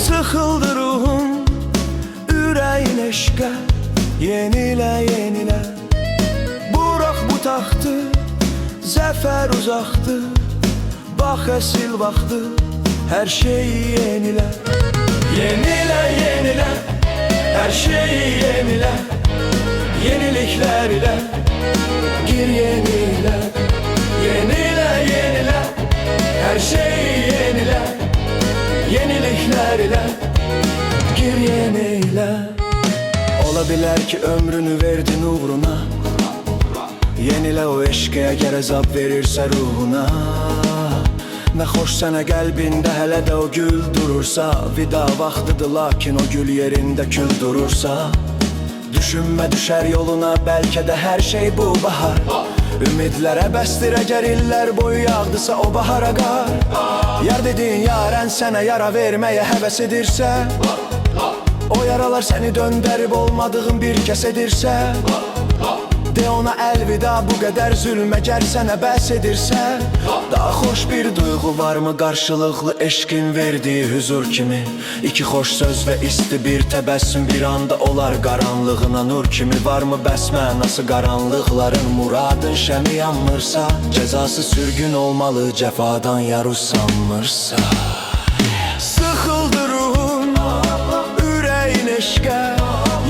Sıxıldı ruhum, ürəyin eşqə. Yenilə, yenilə, burax bu taxtı. Zəfər uzaqdır, bax əsil vaxtı. Hər şeyi yenilə. Yenilə, yenilə, hər şeyi yenilə. Yeniliklər ilə gir yenilə. Yenilə, yenilə, hər şeyi yenilə. Yeniliklər ilə gir yenilə. Ola bilər ki ömrünü verdin uğruna. Yenilə o eşqə əgər əzab verirsə ruhuna. Nə xoş sənə qəlbində hələ də o gül durursa. Vida vaxtıdır lakin o gül yerində kül durursa. Düşünmə düşər yoluna, bəlkə də hər şey bu bahar. Ümidlərə bəsdir əgər illər boyu yağdısa o bahara qar. Yar dediyin yarən sənə yara verməyə həvəs edirsə, o yaralar səni döndərib olmadığın bir kəs edirsə, de ona əlvida bu qədər zülm əgər sənə bəs edirsə. Daha xoş bir duyğu varmı qarşılıqlı eşqin verdiyi hüzur kimi? İki xoş söz və isti bir təbəssüm bir anda olar qaranlığına nur kimi. Varmı bəs mənası qaranlıqların muradın şəmi yanmırsa? Cəzası sürgün olmalı cəfadan yar usanmırsa. Sıxıldı ruhum, ürəyin eşqə.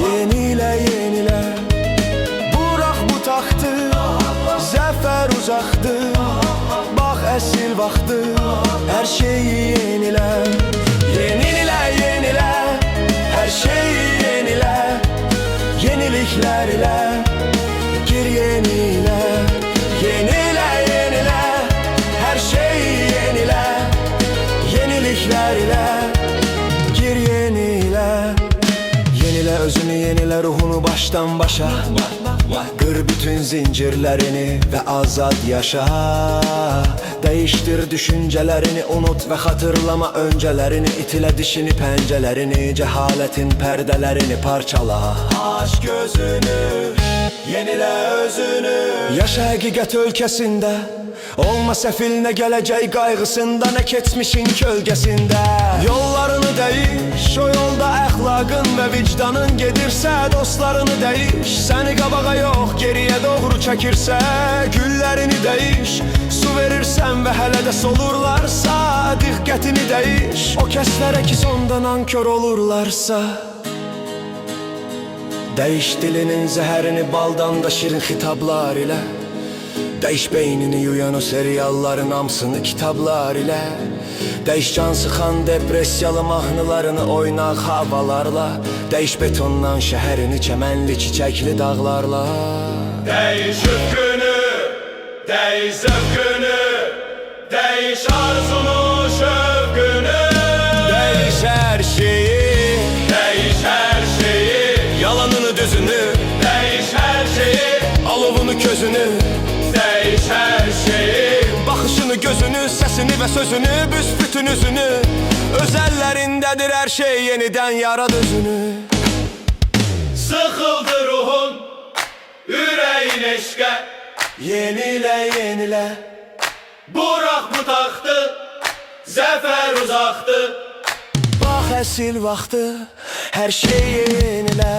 Yenilə, yenilə, burax bu taxtı. Zəfər uzaqdır, bax əsil vaxtı. Hər şeyi yenilə. Yenilə, yenilə, hər şeyi yenilə. Yeniliklər ilə gir yenilə. Yenilə, yenilə, hər şeyi yenilə. Yeniliklər ilə gir yenilə. Yenilə özünü, yenilə ruhunu başdan başa. Qır bütün zincirlərini və azad yaşa. Dəyişdir düşüncələrini, unut və xatırlama öncələrini. İtilə dişini, pəncələrini, cəhalətin pərdələrini parçala. Aç gözünü, yenilə özünü. Yaşa həqiqət ölkəsində, olma səfil nə gələcək qayğısında, nə keçmişin kölgəsində. Yollarını dəyiş, o yolda əxlaqın və vicdanın gedirsə, dostlarını dəyiş, səni qabağa yox geriyə doğru çəkirsə. Güllərini dəyiş, su verirsən və hələ də solurlarsa, diqqətini dəyiş, o kəslərə ki sonda nankör olurlarsa. Dəyiş dilinin zəhərini baldan da şirin xitablar ilə. Dəyiş beynini yuyan o serialların hamsını kitablar ilə. Dəyiş can sıxan depressiyalı mahnılarını oynaq havalarla. Dəyiş betondan şəhərini çəmənli çiçəkli dağlarla. Dəyiş üfkünü, dəyiş zövkünü, dəyiş arzunu, şövkünü. Dəyiş hər şeyi, dəyiş hər şeyi, yalanını düzünü, dəyiş hər şeyi, alovunu közünü, dəyiş hər şeyi, baxışını gözünü, səsini və sözünü, büsbütün üzünü. Öz əllərindədir hər şey, yenidən yarad özünü. Sıxıldı ruhun, ürəyin eşqə. Yenilə, yenilə, burax bu taxtı. Zəfər uzaqdır, bax əsil vaxtı. Hər şey yenilə.